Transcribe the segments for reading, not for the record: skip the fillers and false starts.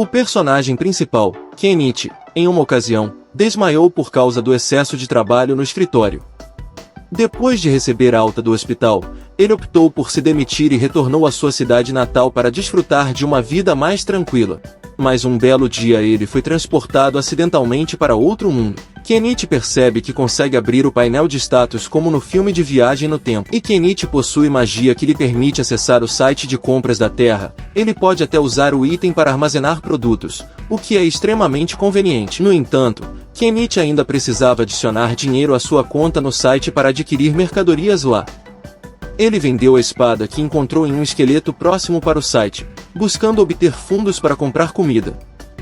O personagem principal, Kenichi, em uma ocasião, desmaiou por causa do excesso de trabalho no escritório. Depois de receber alta do hospital, ele optou por se demitir e retornou à sua cidade natal para desfrutar de uma vida mais tranquila. Mas um belo dia ele foi transportado acidentalmente para outro mundo. Kenichi percebe que consegue abrir o painel de status como no filme de viagem no tempo. E Kenichi possui magia que lhe permite acessar o site de compras da Terra. Ele pode até usar o item para armazenar produtos, o que é extremamente conveniente. No entanto, Kenichi ainda precisava adicionar dinheiro à sua conta no site para adquirir mercadorias lá. Ele vendeu a espada que encontrou em um esqueleto próximo para o site, buscando obter fundos para comprar comida.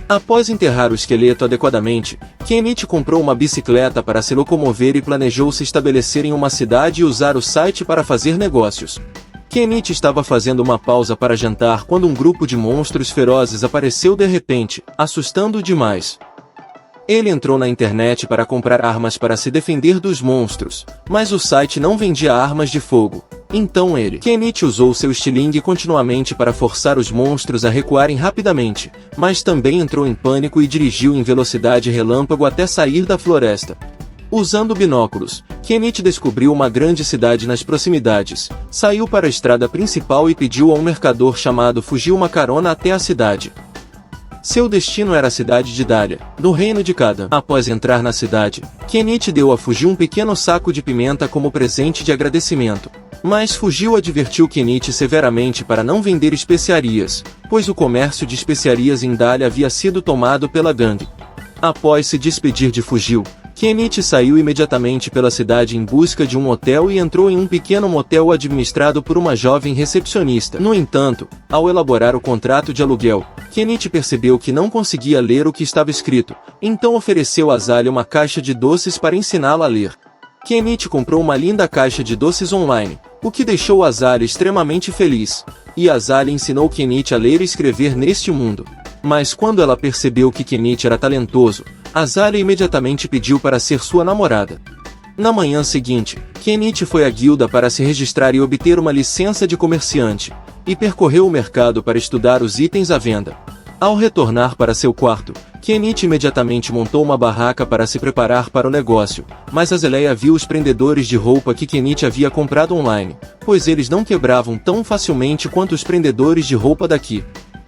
Após enterrar o esqueleto adequadamente, Kenichi comprou uma bicicleta para se locomover e planejou se estabelecer em uma cidade e usar o site para fazer negócios. Kenichi estava fazendo uma pausa para jantar quando um grupo de monstros ferozes apareceu de repente, assustando-o demais. Ele entrou na internet para comprar armas para se defender dos monstros, mas o site não vendia armas de fogo. Então Kenichi usou seu estilingue continuamente para forçar os monstros a recuarem rapidamente, mas também entrou em pânico e dirigiu em velocidade relâmpago até sair da floresta. Usando binóculos, Kenichi descobriu uma grande cidade nas proximidades, saiu para a estrada principal e pediu a um mercador chamado Fuji uma carona até a cidade. Seu destino era a cidade de Dahlia, no reino de Kadan. Após entrar na cidade, Kenichi deu a Fuji um pequeno saco de pimenta como presente de agradecimento. Mas Fuji advertiu Kenichi severamente para não vender especiarias, pois o comércio de especiarias em Dahlia havia sido tomado pela gangue. Após se despedir de Fuji, Kenichi saiu imediatamente pela cidade em busca de um hotel e entrou em um pequeno motel administrado por uma jovem recepcionista. No entanto, ao elaborar o contrato de aluguel, Kenichi percebeu que não conseguia ler o que estava escrito, então ofereceu a Azalea uma caixa de doces para ensiná-la a ler. Kenichi comprou uma linda caixa de doces online, o que deixou Azalea extremamente feliz, e Azalea ensinou Kenichi a ler e escrever neste mundo. Mas quando ela percebeu que Kenichi era talentoso, Azalea imediatamente pediu para ser sua namorada. Na manhã seguinte, Kenichi foi à guilda para se registrar e obter uma licença de comerciante, e percorreu o mercado para estudar os itens à venda. Ao retornar para seu quarto, Kenichi imediatamente montou uma barraca para se preparar para o negócio, mas Azalea viu os prendedores de roupa que Kenichi havia comprado online, pois eles não quebravam tão facilmente quanto os prendedores de roupa daqui.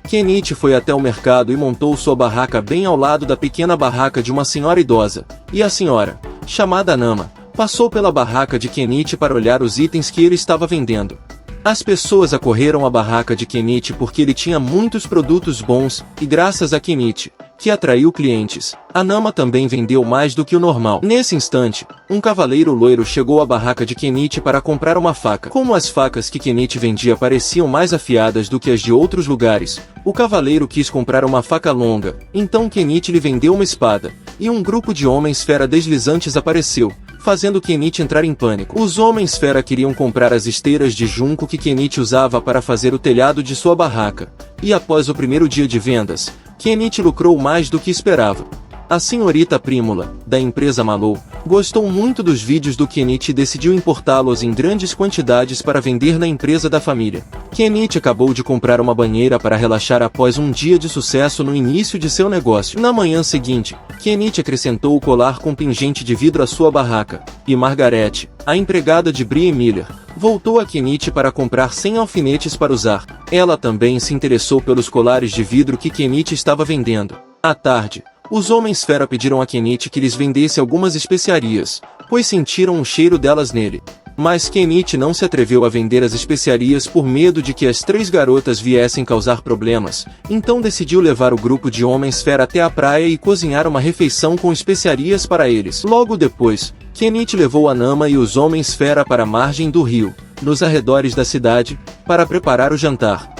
Kenichi foi até o mercado e montou sua barraca bem ao lado da pequena barraca de uma senhora idosa, e a senhora, chamada Nama, passou pela barraca de Kenichi para olhar os itens que ele estava vendendo. As pessoas acorreram à barraca de Kenichi porque ele tinha muitos produtos bons, e graças a Kenichi, que atraiu clientes, a Nama também vendeu mais do que o normal. Nesse instante, um cavaleiro loiro chegou à barraca de Kenichi para comprar uma faca. Como as facas que Kenichi vendia pareciam mais afiadas do que as de outros lugares, o cavaleiro quis comprar uma faca longa, então Kenichi lhe vendeu uma espada, e um grupo de homens-fera deslizantes apareceu, fazendo Kenichi entrar em pânico. Os homens-fera queriam comprar as esteiras de junco que Kenichi usava para fazer o telhado de sua barraca, e após o primeiro dia de vendas, Kenichi lucrou mais do que esperava. A senhorita Prímula, da empresa Malou, gostou muito dos vídeos do Kenichi e decidiu importá-los em grandes quantidades para vender na empresa da família. Kenichi acabou de comprar uma banheira para relaxar após um dia de sucesso no início de seu negócio. Na manhã seguinte, Kenichi acrescentou o colar com pingente de vidro à sua barraca, e Margaret, a empregada de Brie Miller, voltou a Kenichi para comprar 100 alfinetes para usar. Ela também se interessou pelos colares de vidro que Kenichi estava vendendo. À tarde, os homens-fera pediram a Kenichi que lhes vendesse algumas especiarias, pois sentiram o cheiro delas nele. Mas Kenichi não se atreveu a vender as especiarias por medo de que as 3 garotas viessem causar problemas, então decidiu levar o grupo de homens-fera até a praia e cozinhar uma refeição com especiarias para eles. Logo depois, Kenichi levou a Nama e os homens-fera para a margem do rio, nos arredores da cidade, para preparar o jantar.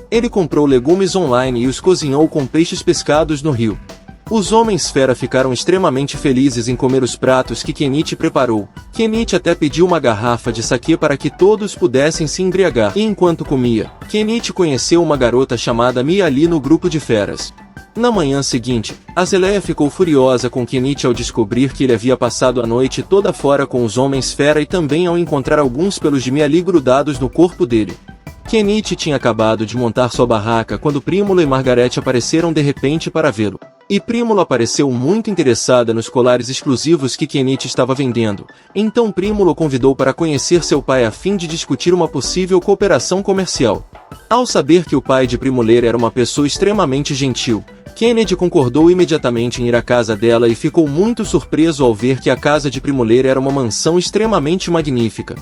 Ele comprou legumes online e os cozinhou com peixes pescados no rio. Os homens-fera ficaram extremamente felizes em comer os pratos que Kenichi preparou. Kenichi até pediu uma garrafa de saquê para que todos pudessem se embriagar. E enquanto comia, Kenichi conheceu uma garota chamada Miyali no grupo de feras. Na manhã seguinte, Azalea ficou furiosa com Kenichi ao descobrir que ele havia passado a noite toda fora com os homens-fera e também ao encontrar alguns pelos de Miyali grudados no corpo dele. Kenichi tinha acabado de montar sua barraca quando Prímula e Margarete apareceram de repente para vê-lo. E Prímula apareceu muito interessada nos colares exclusivos que Kenichi estava vendendo. Então Prímula o convidou para conhecer seu pai a fim de discutir uma possível cooperação comercial. Ao saber que o pai de Primuleira era uma pessoa extremamente gentil, Kennedy concordou imediatamente em ir à casa dela e ficou muito surpreso ao ver que a casa de Primuleira era uma mansão extremamente magnífica.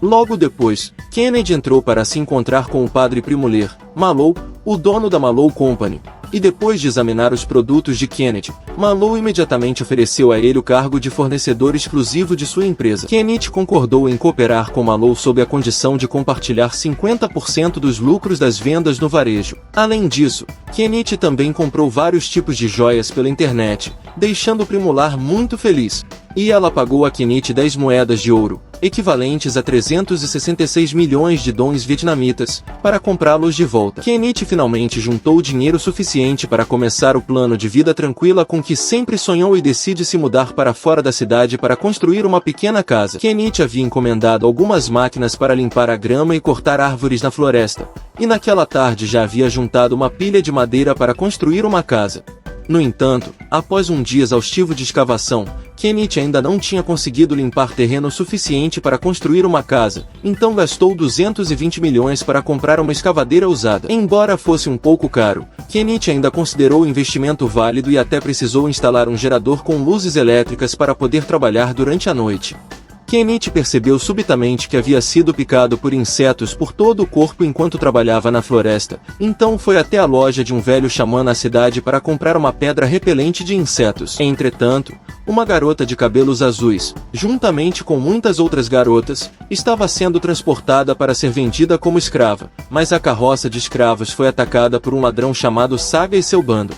Logo depois, Kennedy entrou para se encontrar com o padre Primuler, Malou, o dono da Malou Company, e depois de examinar os produtos de Kennedy, Malou imediatamente ofereceu a ele o cargo de fornecedor exclusivo de sua empresa. Kennedy concordou em cooperar com Malou sob a condição de compartilhar 50% dos lucros das vendas no varejo. Além disso, Kennedy também comprou vários tipos de joias pela internet, deixando Primular muito feliz. E ela pagou a Kennedy 10 moedas de ouro, equivalentes a 366 milhões de dons vietnamitas, para comprá-los de volta. Kennedy finalmente juntou dinheiro suficiente para começar o plano de vida tranquila com que sempre sonhou e decide se mudar para fora da cidade para construir uma pequena casa. Kennedy havia encomendado algumas máquinas para limpar a grama e cortar árvores na floresta, e naquela tarde já havia juntado uma pilha de madeira para construir uma casa. No entanto, após um dia exaustivo de escavação, Kennedy ainda não tinha conseguido limpar terreno suficiente para construir uma casa, então gastou 220 milhões para comprar uma escavadeira usada. Embora fosse um pouco caro, Kennedy ainda considerou o investimento válido e até precisou instalar um gerador com luzes elétricas para poder trabalhar durante a noite. Kennedy percebeu subitamente que havia sido picado por insetos por todo o corpo enquanto trabalhava na floresta, então foi até a loja de um velho xamã na cidade para comprar uma pedra repelente de insetos. Entretanto, uma garota de cabelos azuis, juntamente com muitas outras garotas, estava sendo transportada para ser vendida como escrava, mas a carroça de escravos foi atacada por um ladrão chamado Saga e seu bando.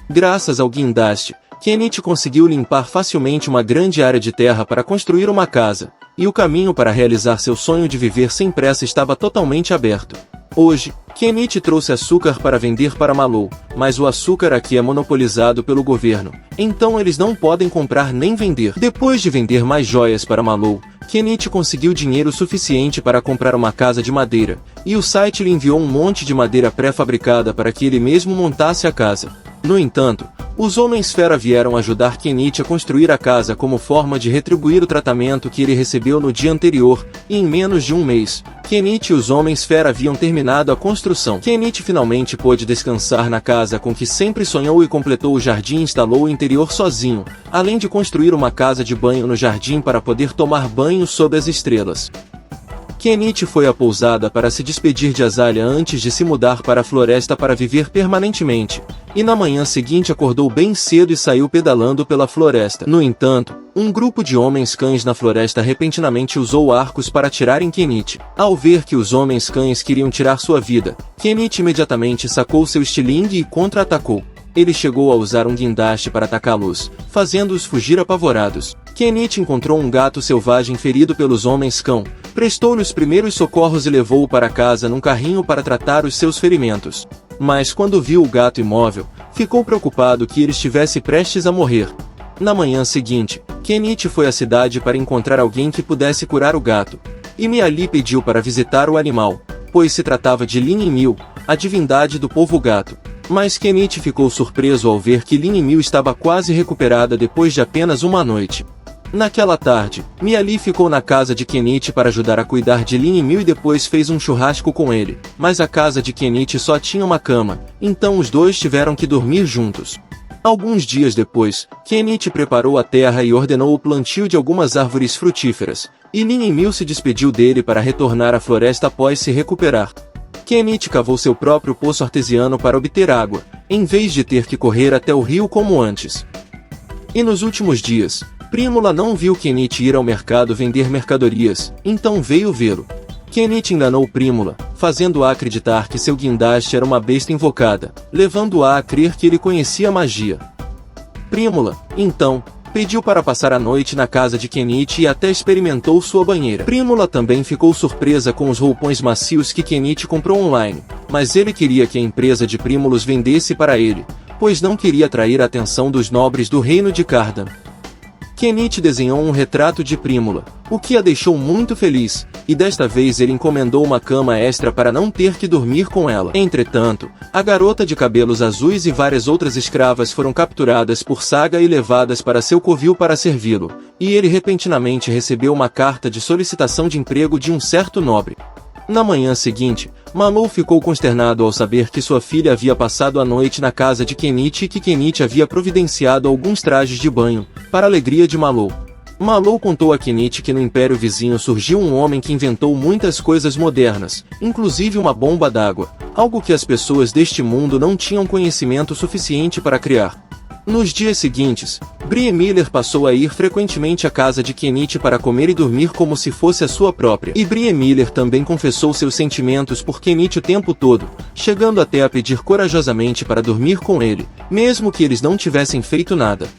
Graças ao guindaste, Kennedy conseguiu limpar facilmente uma grande área de terra para construir uma casa, e o caminho para realizar seu sonho de viver sem pressa estava totalmente aberto. Hoje, Kennedy trouxe açúcar para vender para Malou, mas o açúcar aqui é monopolizado pelo governo, então eles não podem comprar nem vender. Depois de vender mais joias para Malou, Kennedy conseguiu dinheiro suficiente para comprar uma casa de madeira, e o site lhe enviou um monte de madeira pré-fabricada para que ele mesmo montasse a casa. No entanto, os Homens-Fera vieram ajudar Kennedy a construir a casa como forma de retribuir o tratamento que ele recebeu no dia anterior, e em menos de um mês, Kennedy e os Homens-Fera haviam terminado a construção. Kennedy finalmente pôde descansar na casa com que sempre sonhou e completou o jardim e instalou o interior sozinho, além de construir uma casa de banho no jardim para poder tomar banho sob as estrelas. Kennedy foi à pousada para se despedir de Azalea antes de se mudar para a floresta para viver permanentemente, e na manhã seguinte acordou bem cedo e saiu pedalando pela floresta. No entanto, um grupo de homens-cães na floresta repentinamente usou arcos para atirar em Kennedy. Ao ver que os homens-cães queriam tirar sua vida, Kennedy imediatamente sacou seu estilingue e contra-atacou. Ele chegou a usar um guindaste para atacá-los, fazendo-os fugir apavorados. Kennedy encontrou um gato selvagem ferido pelos homens-cão, prestou-lhe os primeiros socorros e levou-o para casa num carrinho para tratar os seus ferimentos. Mas quando viu o gato imóvel, ficou preocupado que ele estivesse prestes a morrer. Na manhã seguinte, Kennedy foi à cidade para encontrar alguém que pudesse curar o gato. E Miali pediu para visitar o animal, pois se tratava de Lin Mil, a divindade do povo gato. Mas Kennedy ficou surpreso ao ver que Lin Mil estava quase recuperada depois de apenas uma noite. Naquela tarde, Miali ficou na casa de Kennedy para ajudar a cuidar de Lin Mil e depois fez um churrasco com ele, mas a casa de Kennedy só tinha uma cama, então os dois tiveram que dormir juntos. Alguns dias depois, Kennedy preparou a terra e ordenou o plantio de algumas árvores frutíferas, e Lin Mil se despediu dele para retornar à floresta após se recuperar. Kennedy cavou seu próprio poço artesiano para obter água, em vez de ter que correr até o rio como antes. E nos últimos dias, Prímula não viu Kennedy ir ao mercado vender mercadorias, então veio vê-lo. Kennedy enganou Prímula, fazendo-a acreditar que seu guindaste era uma besta invocada, levando-a a crer que ele conhecia magia. Prímula, então, pediu para passar a noite na casa de Kennedy e até experimentou sua banheira. Prímula também ficou surpresa com os roupões macios que Kennedy comprou online, mas ele queria que a empresa de Prímulos vendesse para ele, pois não queria atrair a atenção dos nobres do reino de Cardan. Kenichi desenhou um retrato de Prímula, o que a deixou muito feliz, e desta vez ele encomendou uma cama extra para não ter que dormir com ela. Entretanto, a garota de cabelos azuis e várias outras escravas foram capturadas por Saga e levadas para seu covil para servi-lo, e ele repentinamente recebeu uma carta de solicitação de emprego de um certo nobre. Na manhã seguinte, Malou ficou consternado ao saber que sua filha havia passado a noite na casa de Kenichi e que Kenichi havia providenciado alguns trajes de banho, para a alegria de Malou. Malou contou a Kenichi que no império vizinho surgiu um homem que inventou muitas coisas modernas, inclusive uma bomba d'água, algo que as pessoas deste mundo não tinham conhecimento suficiente para criar. Nos dias seguintes, Brie Miller passou a ir frequentemente à casa de Kenichi para comer e dormir como se fosse a sua própria. E Brie Miller também confessou seus sentimentos por Kenichi o tempo todo, chegando até a pedir corajosamente para dormir com ele, mesmo que eles não tivessem feito nada.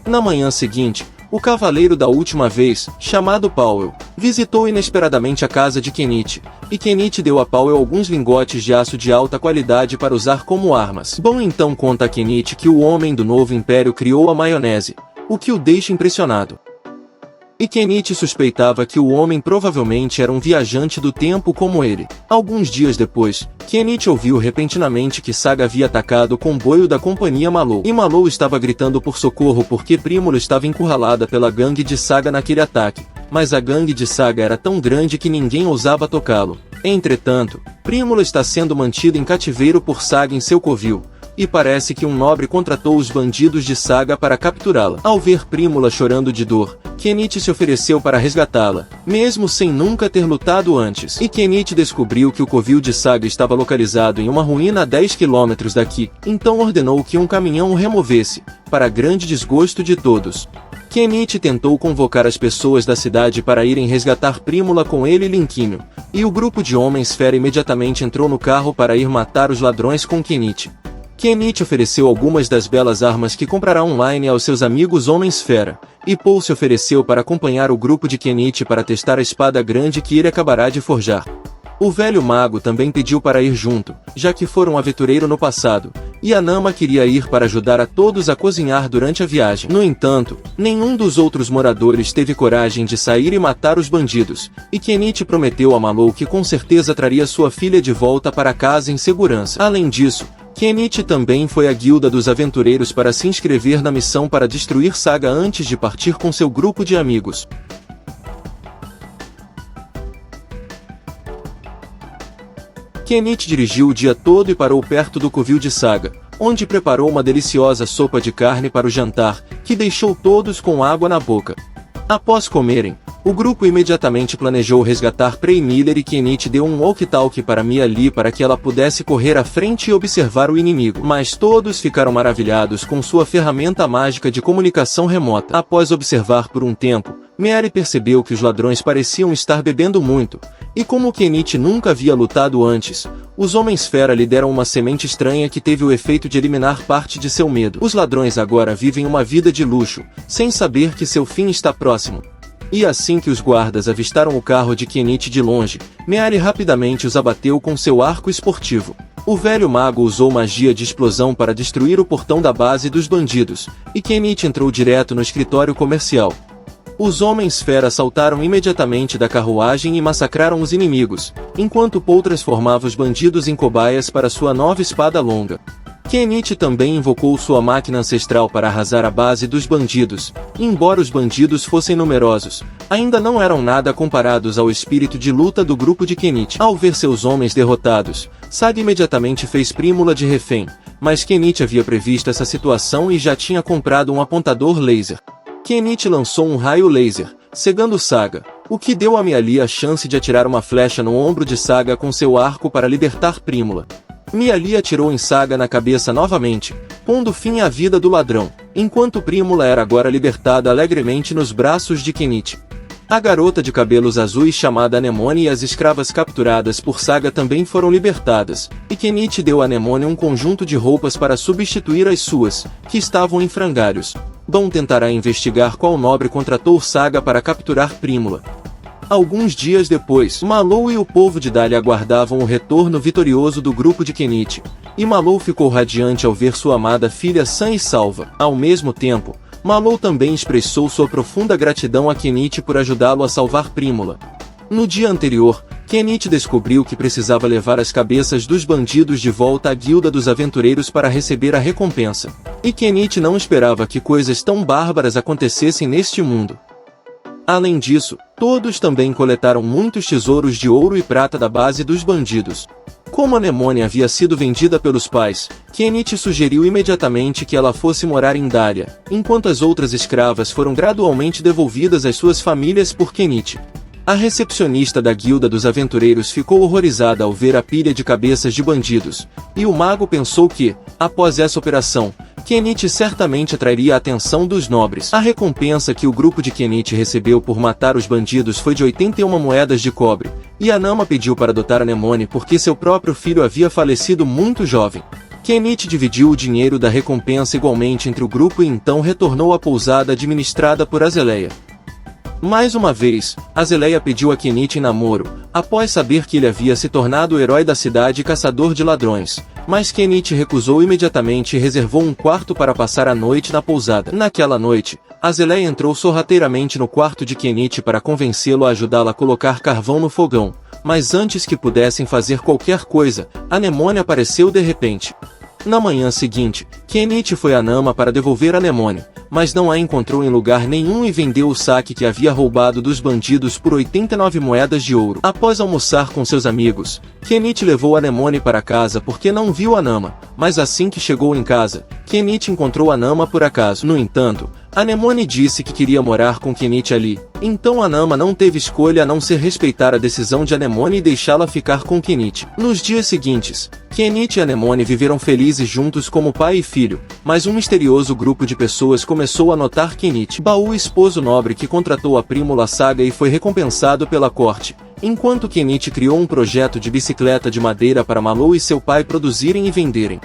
Na manhã seguinte, o cavaleiro da última vez, chamado Powell, visitou inesperadamente a casa de Kenichi, e Kenichi deu a Powell alguns lingotes de aço de alta qualidade para usar como armas. Bom, então conta a Kenichi que o homem do novo império criou a maionese, o que o deixa impressionado. E Kenichi suspeitava que o homem provavelmente era um viajante do tempo como ele. Alguns dias depois, Kenichi ouviu repentinamente que Saga havia atacado o comboio da companhia Malou. E Malou estava gritando por socorro porque Prímula estava encurralada pela gangue de Saga naquele ataque, mas a gangue de Saga era tão grande que ninguém ousava tocá-lo. Entretanto, Prímula está sendo mantida em cativeiro por Saga em seu covil, e parece que um nobre contratou os bandidos de Saga para capturá-la. Ao ver Prímula chorando de dor, Kenichi se ofereceu para resgatá-la, mesmo sem nunca ter lutado antes. E Kenichi descobriu que o covil de Saga estava localizado em uma ruína a 10 quilômetros daqui, então ordenou que um caminhão o removesse, para grande desgosto de todos. Kenichi tentou convocar as pessoas da cidade para irem resgatar Prímula com ele e Linquinho, e o grupo de homens fera imediatamente entrou no carro para ir matar os ladrões com Kenichi. Kenichi ofereceu algumas das belas armas que comprará online aos seus amigos Homens-Fera, e Paul se ofereceu para acompanhar o grupo de Kenichi para testar a espada grande que ele acabará de forjar. O velho mago também pediu para ir junto, já que foram aventureiro no passado, e a Nama queria ir para ajudar a todos a cozinhar durante a viagem. No entanto, nenhum dos outros moradores teve coragem de sair e matar os bandidos, e Kenichi prometeu a Malou que com certeza traria sua filha de volta para casa em segurança. Além disso, Kenichi também foi à guilda dos aventureiros para se inscrever na missão para destruir Saga antes de partir com seu grupo de amigos. Kenichi dirigiu o dia todo e parou perto do covil de Saga, onde preparou uma deliciosa sopa de carne para o jantar, que deixou todos com água na boca. Após comerem, o grupo imediatamente planejou resgatar Brie Miller e Kenichi deu um walkie-talkie para Mia Lee para que ela pudesse correr à frente e observar o inimigo. Mas todos ficaram maravilhados com sua ferramenta mágica de comunicação remota. Após observar por um tempo, Mary percebeu que os ladrões pareciam estar bebendo muito, e como Kenichi nunca havia lutado antes, os Homens-Fera lhe deram uma semente estranha que teve o efeito de eliminar parte de seu medo. Os ladrões agora vivem uma vida de luxo, sem saber que seu fim está próximo. E assim que os guardas avistaram o carro de Kenichi de longe, Mary rapidamente os abateu com seu arco esportivo. O velho mago usou magia de explosão para destruir o portão da base dos bandidos, e Kenichi entrou direto no escritório comercial. Os Homens-Fera saltaram imediatamente da carruagem e massacraram os inimigos, enquanto Paul transformava os bandidos em cobaias para sua nova espada longa. Kenichi também invocou sua máquina ancestral para arrasar a base dos bandidos, e embora os bandidos fossem numerosos, ainda não eram nada comparados ao espírito de luta do grupo de Kenichi. Ao ver seus homens derrotados, Saga imediatamente fez Prímula de refém, mas Kenichi havia previsto essa situação e já tinha comprado um apontador laser. Kenichi lançou um raio laser, cegando Saga, o que deu a Mia Lee a chance de atirar uma flecha no ombro de Saga com seu arco para libertar Prímula. Mia Lee atirou em Saga na cabeça novamente, pondo fim à vida do ladrão, enquanto Prímula era agora libertada alegremente nos braços de Kenichi. A garota de cabelos azuis chamada Anemone e as escravas capturadas por Saga também foram libertadas, e Kenichi deu a Anemone um conjunto de roupas para substituir as suas, que estavam em frangalhos. Dom tentará investigar qual nobre contratou Saga para capturar Prímula. Alguns dias depois, Malou e o povo de Dali aguardavam o retorno vitorioso do grupo de Kenichi, e Malou ficou radiante ao ver sua amada filha sã e salva. Ao mesmo tempo, Mallow também expressou sua profunda gratidão a Kenichi por ajudá-lo a salvar Prímula. No dia anterior, Kenichi descobriu que precisava levar as cabeças dos bandidos de volta à Guilda dos Aventureiros para receber a recompensa. E Kenichi não esperava que coisas tão bárbaras acontecessem neste mundo. Além disso, todos também coletaram muitos tesouros de ouro e prata da base dos bandidos. Como a Anemone havia sido vendida pelos pais, Kenichi sugeriu imediatamente que ela fosse morar em Dália, enquanto as outras escravas foram gradualmente devolvidas às suas famílias por Kenichi. A recepcionista da Guilda dos Aventureiros ficou horrorizada ao ver a pilha de cabeças de bandidos, e o mago pensou que, após essa operação, Kenichi certamente atrairia a atenção dos nobres. A recompensa que o grupo de Kenichi recebeu por matar os bandidos foi de 81 moedas de cobre, e Anama pediu para adotar Anemone porque seu próprio filho havia falecido muito jovem. Kenichi dividiu o dinheiro da recompensa igualmente entre o grupo e então retornou à pousada administrada por Azaleia. Mais uma vez, Azaleia pediu a Kenichi em namoro, após saber que ele havia se tornado o herói da cidade e caçador de ladrões, mas Kenichi recusou imediatamente e reservou um quarto para passar a noite na pousada. Naquela noite, Azaleia entrou sorrateiramente no quarto de Kenichi para convencê-lo a ajudá-la a colocar carvão no fogão, mas antes que pudessem fazer qualquer coisa, Anemone apareceu de repente. Na manhã seguinte, Kenichi foi a Nama para devolver Anemone, mas não a encontrou em lugar nenhum e vendeu o saque que havia roubado dos bandidos por 89 moedas de ouro. Após almoçar com seus amigos, Kenichi levou Anemone para casa porque não viu a Nama, mas assim que chegou em casa, Kenichi encontrou a Nama por acaso. No entanto, Anemone disse que queria morar com Kenichi ali, então a Nama não teve escolha a não ser respeitar a decisão de Anemone e deixá-la ficar com Kenichi. Nos dias seguintes, Kenichi e Anemone viveram felizes juntos como pai e filho, mas um misterioso grupo de pessoas começou a notar Kenichi, Baú, esposo nobre que contratou a Prímula Saga e foi recompensado pela corte, enquanto Kenichi criou um projeto de bicicleta de madeira para Mallow e seu pai produzirem e venderem.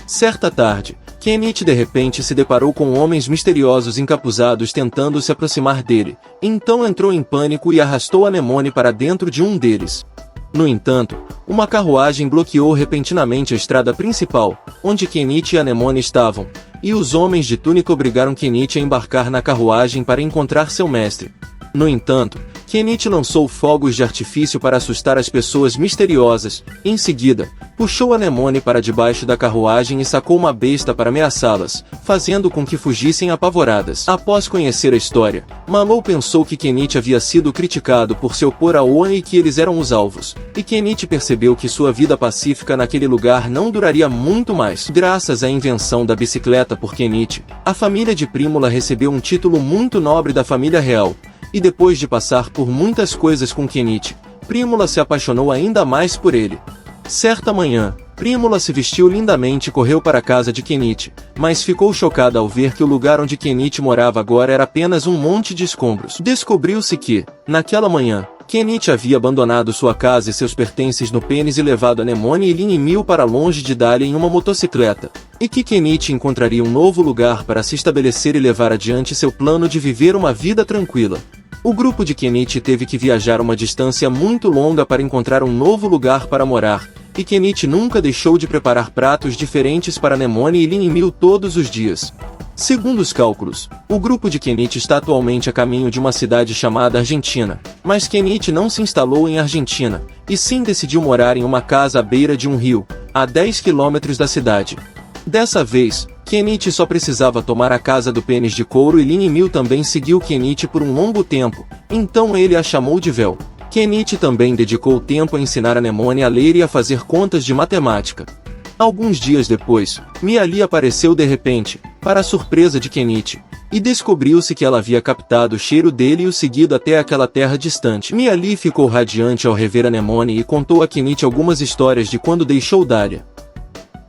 Certa tarde, Kenichi de repente se deparou com homens misteriosos encapuzados tentando se aproximar dele, então entrou em pânico e arrastou Anemone para dentro de um deles. No entanto, uma carruagem bloqueou repentinamente a estrada principal, onde Kenichi e Anemone estavam, e os homens de túnica obrigaram Kenichi a embarcar na carruagem para encontrar seu mestre. No entanto, Kenichi lançou fogos de artifício para assustar as pessoas misteriosas. Em seguida, puxou Anemone para debaixo da carruagem e sacou uma besta para ameaçá-las, fazendo com que fugissem apavoradas. Após conhecer a história, Mallow pensou que Kenichi havia sido criticado por se opor a Oni e que eles eram os alvos, e Kenichi percebeu que sua vida pacífica naquele lugar não duraria muito mais. Graças à invenção da bicicleta por Kenichi, a família de Prímula recebeu um título muito nobre da família real. E depois de passar por muitas coisas com Kenichi, Prímula se apaixonou ainda mais por ele. Certa manhã, Prímula se vestiu lindamente e correu para a casa de Kenichi, mas ficou chocada ao ver que o lugar onde Kenichi morava agora era apenas um monte de escombros. Descobriu-se que, naquela manhã, Kenichi havia abandonado sua casa e seus pertences no pênis e levado Anemone e Lin e Mil para longe de Dália em uma motocicleta, e que Kenichi encontraria um novo lugar para se estabelecer e levar adiante seu plano de viver uma vida tranquila. O grupo de Kenichi teve que viajar uma distância muito longa para encontrar um novo lugar para morar, e Kenichi nunca deixou de preparar pratos diferentes para Anemone e Lin e Mil todos os dias. Segundo os cálculos, o grupo de Kenichi está atualmente a caminho de uma cidade chamada Argentina, mas Kenichi não se instalou em Argentina, e sim decidiu morar em uma casa à beira de um rio, a 10 quilômetros da cidade. Dessa vez, Kenichi só precisava tomar a casa do pênis de couro e Lin e Mil também seguiu Kenichi por um longo tempo, então ele a chamou de Vel. Kenichi também dedicou tempo a ensinar Anemone a ler e a fazer contas de matemática. Alguns dias depois, Miali apareceu de repente, para a surpresa de Kenichi, e descobriu-se que ela havia captado o cheiro dele e o seguido até aquela terra distante. Miali ficou radiante ao rever Anemone e contou a Kenichi algumas histórias de quando deixou Dália.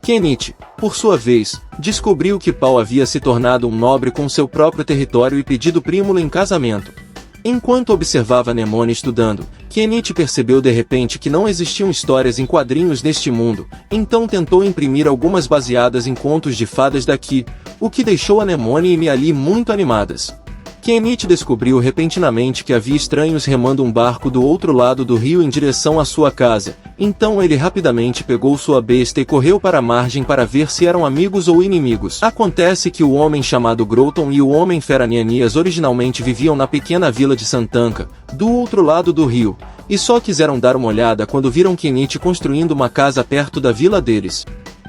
Kenichi, por sua vez, descobriu que Paul havia se tornado um nobre com seu próprio território e pedido Prímula em casamento. Enquanto observava Anemone estudando, Kenichi percebeu de repente que não existiam histórias em quadrinhos neste mundo, então tentou imprimir algumas baseadas em contos de fadas daqui, o que deixou Anemone e Miali muito animadas. Kenichi descobriu repentinamente que havia estranhos remando um barco do outro lado do rio em direção à sua casa, então ele rapidamente pegou sua besta e correu para a margem para ver se eram amigos ou inimigos. Acontece que o homem chamado Groton e o homem-fera Nianias originalmente viviam na pequena vila de Santanka, do outro lado do rio, e só quiseram dar uma olhada quando viram Kenichi construindo uma casa perto da vila deles.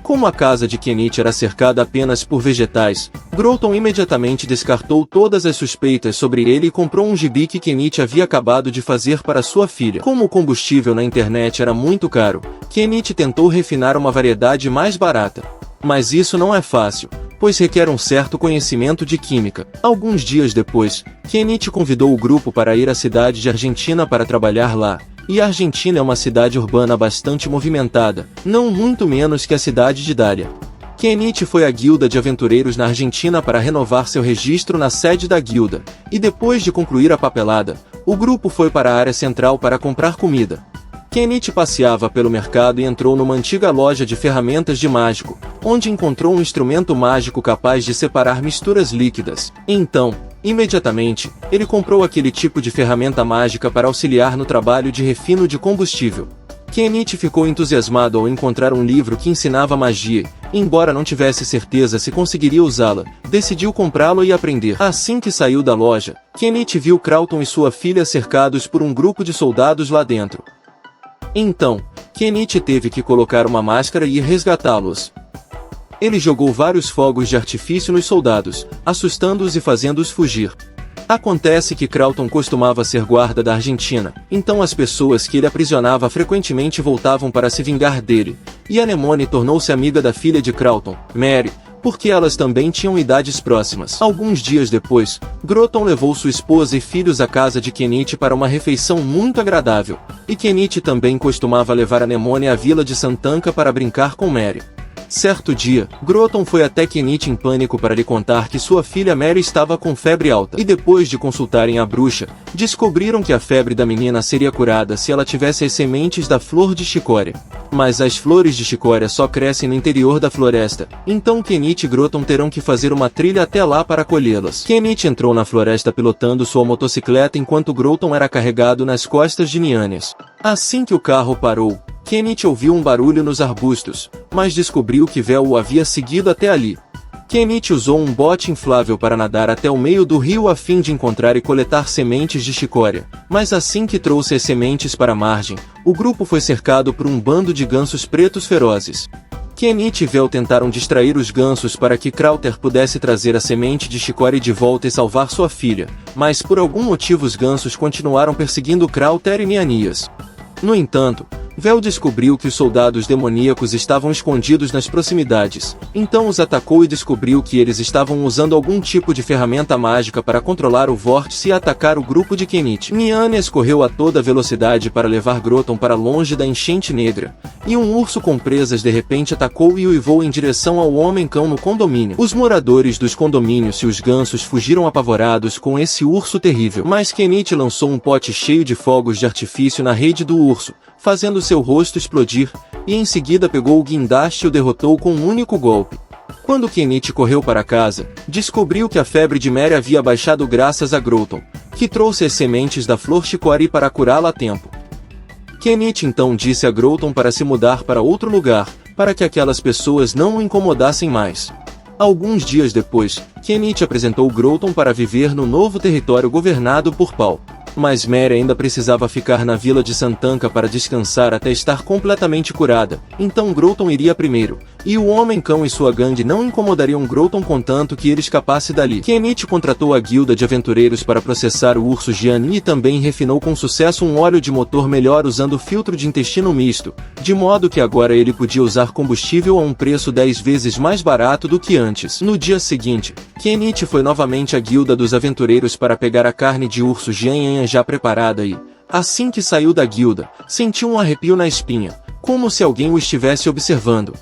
Como a casa de Kenichi era cercada apenas por vegetais, Groton imediatamente descartou todas as suspeitas sobre ele e comprou um gibi que Kenichi havia acabado de fazer para sua filha. Como o combustível na internet era muito caro, Kenichi tentou refinar uma variedade mais barata. Mas isso não é fácil, pois requer um certo conhecimento de química. Alguns dias depois, Kenichi convidou o grupo para ir à cidade de Argentina para trabalhar lá. E a Argentina é uma cidade urbana bastante movimentada, não muito menos que a cidade de Dália. Kenichi foi à guilda de aventureiros na Argentina para renovar seu registro na sede da guilda, e depois de concluir a papelada, o grupo foi para a área central para comprar comida. Kenichi passeava pelo mercado e entrou numa antiga loja de ferramentas de mágico, onde encontrou um instrumento mágico capaz de separar misturas líquidas. Então, imediatamente, ele comprou aquele tipo de ferramenta mágica para auxiliar no trabalho de refino de combustível. Kenichi ficou entusiasmado ao encontrar um livro que ensinava magia, e, embora não tivesse certeza se conseguiria usá-la, decidiu comprá-lo e aprender. Assim que saiu da loja, Kenichi viu Crowton e sua filha cercados por um grupo de soldados lá dentro. Então, Kenichi teve que colocar uma máscara e ir resgatá-los. Ele jogou vários fogos de artifício nos soldados, assustando-os e fazendo-os fugir. Acontece que Crowton costumava ser guarda da Argentina, então as pessoas que ele aprisionava frequentemente voltavam para se vingar dele, e Anemone tornou-se amiga da filha de Crowton, Mary, porque elas também tinham idades próximas. Alguns dias depois, Groton levou sua esposa e filhos à casa de Kenichi para uma refeição muito agradável, e Kenichi também costumava levar Anemone à vila de Santanka para brincar com Mary. Certo dia, Groton foi até Kenichi em pânico para lhe contar que sua filha Mary estava com febre alta. E depois de consultarem a bruxa, descobriram que a febre da menina seria curada se ela tivesse as sementes da flor de chicória. Mas as flores de chicória só crescem no interior da floresta, então Kenichi e Groton terão que fazer uma trilha até lá para colhê-las. Kenichi entrou na floresta pilotando sua motocicleta enquanto Groton era carregado nas costas de Nianias. Assim que o carro parou, Kenichi ouviu um barulho nos arbustos, mas descobriu que Vel o havia seguido até ali. Kenichi usou um bote inflável para nadar até o meio do rio a fim de encontrar e coletar sementes de chicória, mas assim que trouxe as sementes para a margem, o grupo foi cercado por um bando de gansos pretos ferozes. Kenichi e Vel tentaram distrair os gansos para que Crowther pudesse trazer a semente de chicória de volta e salvar sua filha, mas por algum motivo os gansos continuaram perseguindo Crowther e Nianias. No entanto, Vel descobriu que os soldados demoníacos estavam escondidos nas proximidades, então os atacou e descobriu que eles estavam usando algum tipo de ferramenta mágica para controlar o vórtice e atacar o grupo de Kenichi. Nianias correu a toda velocidade para levar Groton para longe da enchente negra, e um urso com presas de repente atacou e uivou em direção ao homem-cão no condomínio. Os moradores dos condomínios e os gansos fugiram apavorados com esse urso terrível, mas Kenichi lançou um pote cheio de fogos de artifício na rede do urso, fazendo seu rosto explodir, e em seguida pegou o guindaste e o derrotou com um único golpe. Quando Kenichi correu para casa, descobriu que a febre de Mary havia baixado graças a Groton, que trouxe as sementes da flor chicória para curá-la a tempo. Kenichi então disse a Groton para se mudar para outro lugar, para que aquelas pessoas não o incomodassem mais. Alguns dias depois, Kenichi apresentou Groton para viver no novo território governado por Paul. Mas Mary ainda precisava ficar na vila de Santanka para descansar até estar completamente curada, então Groton iria primeiro, e o Homem-Cão e sua gangue não incomodariam Groton contanto que ele escapasse dali. Kenichi contratou a guilda de aventureiros para processar o urso Gianni e também refinou com sucesso um óleo de motor melhor usando filtro de intestino misto, de modo que agora ele podia usar combustível a um preço 10 vezes mais barato do que antes. No dia seguinte, Kenichi foi novamente à guilda dos aventureiros para pegar a carne de urso Gianni já preparada e, assim que saiu da guilda, sentiu um arrepio na espinha, como se alguém o estivesse observando.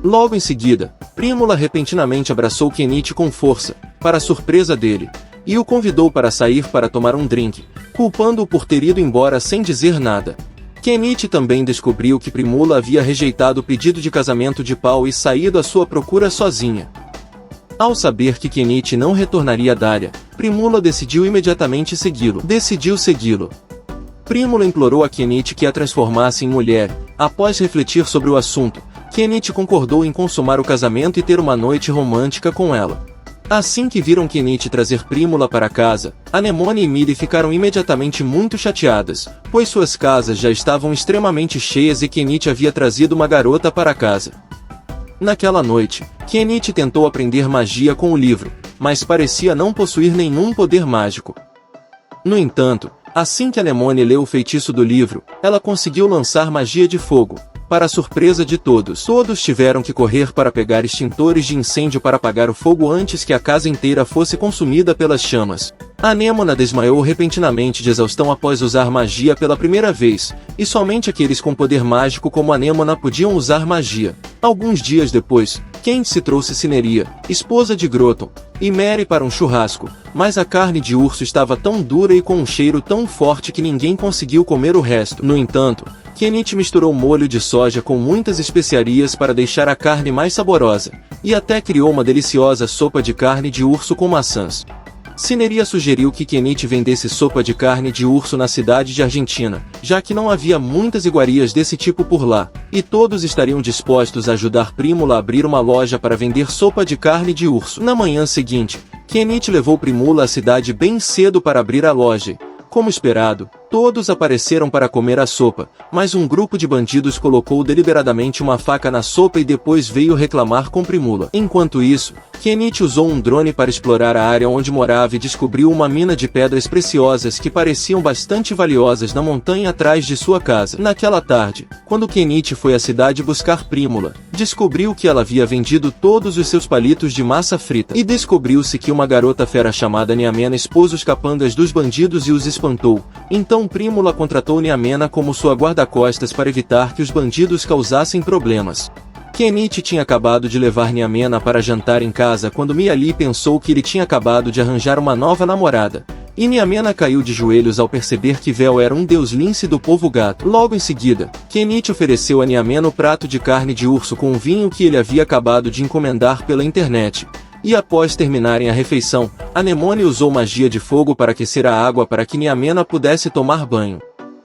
Logo em seguida, Prímula repentinamente abraçou Kenichi com força, para a surpresa dele, e o convidou para sair para tomar um drink, culpando-o por ter ido embora sem dizer nada. Kenichi também descobriu que Prímula havia rejeitado o pedido de casamento de Paul e saído à sua procura sozinha. Ao saber que Kenichi não retornaria a Dália, Primula decidiu imediatamente segui-lo. Primula implorou a Kenichi que a transformasse em mulher. Após refletir sobre o assunto, Kenichi concordou em consumar o casamento e ter uma noite romântica com ela. Assim que viram Kenichi trazer Primula para casa, Anemone e Miri ficaram imediatamente muito chateadas, pois suas casas já estavam extremamente cheias e Kenichi havia trazido uma garota para casa. Naquela noite, Kenichi tentou aprender magia com o livro, mas parecia não possuir nenhum poder mágico. No entanto, assim que Anemone leu o feitiço do livro, ela conseguiu lançar magia de fogo. Para a surpresa de todos tiveram que correr para pegar extintores de incêndio para apagar o fogo antes que a casa inteira fosse consumida pelas chamas. Anemona desmaiou repentinamente de exaustão após usar magia pela primeira vez, e somente aqueles com poder mágico como Anemona podiam usar magia. Alguns dias depois, Candice trouxe Cineria, esposa de Groton, e Mary para um churrasco, mas a carne de urso estava tão dura e com um cheiro tão forte que ninguém conseguiu comer o resto. No entanto, Kenichi misturou molho de soja com muitas especiarias para deixar a carne mais saborosa, e até criou uma deliciosa sopa de carne de urso com maçãs. Cineria sugeriu que Kenichi vendesse sopa de carne de urso na cidade de Argentina, já que não havia muitas iguarias desse tipo por lá, e todos estariam dispostos a ajudar Primula a abrir uma loja para vender sopa de carne de urso. Na manhã seguinte, Kenichi levou Primula à cidade bem cedo para abrir a loja. Como esperado, todos apareceram para comer a sopa, mas um grupo de bandidos colocou deliberadamente uma faca na sopa e depois veio reclamar com Primula. Enquanto isso, Kenichi usou um drone para explorar a área onde morava e descobriu uma mina de pedras preciosas que pareciam bastante valiosas na montanha atrás de sua casa. Naquela tarde, quando Kenichi foi à cidade buscar Primula, descobriu que ela havia vendido todos os seus palitos de massa frita. E descobriu-se que uma garota fera chamada Niamena expôs os capangas dos bandidos e os espantou. Então Primula contratou Niamena como sua guarda-costas para evitar que os bandidos causassem problemas. Kenichi tinha acabado de levar Niamena para jantar em casa quando Miali pensou que ele tinha acabado de arranjar uma nova namorada. E Niamena caiu de joelhos ao perceber que Vel era um deus lince do povo gato. Logo em seguida, Kenichi ofereceu a Niamena o prato de carne de urso com um vinho que ele havia acabado de encomendar pela internet. E após terminarem a refeição, Anemone usou magia de fogo para aquecer a água para que Niamena pudesse tomar banho.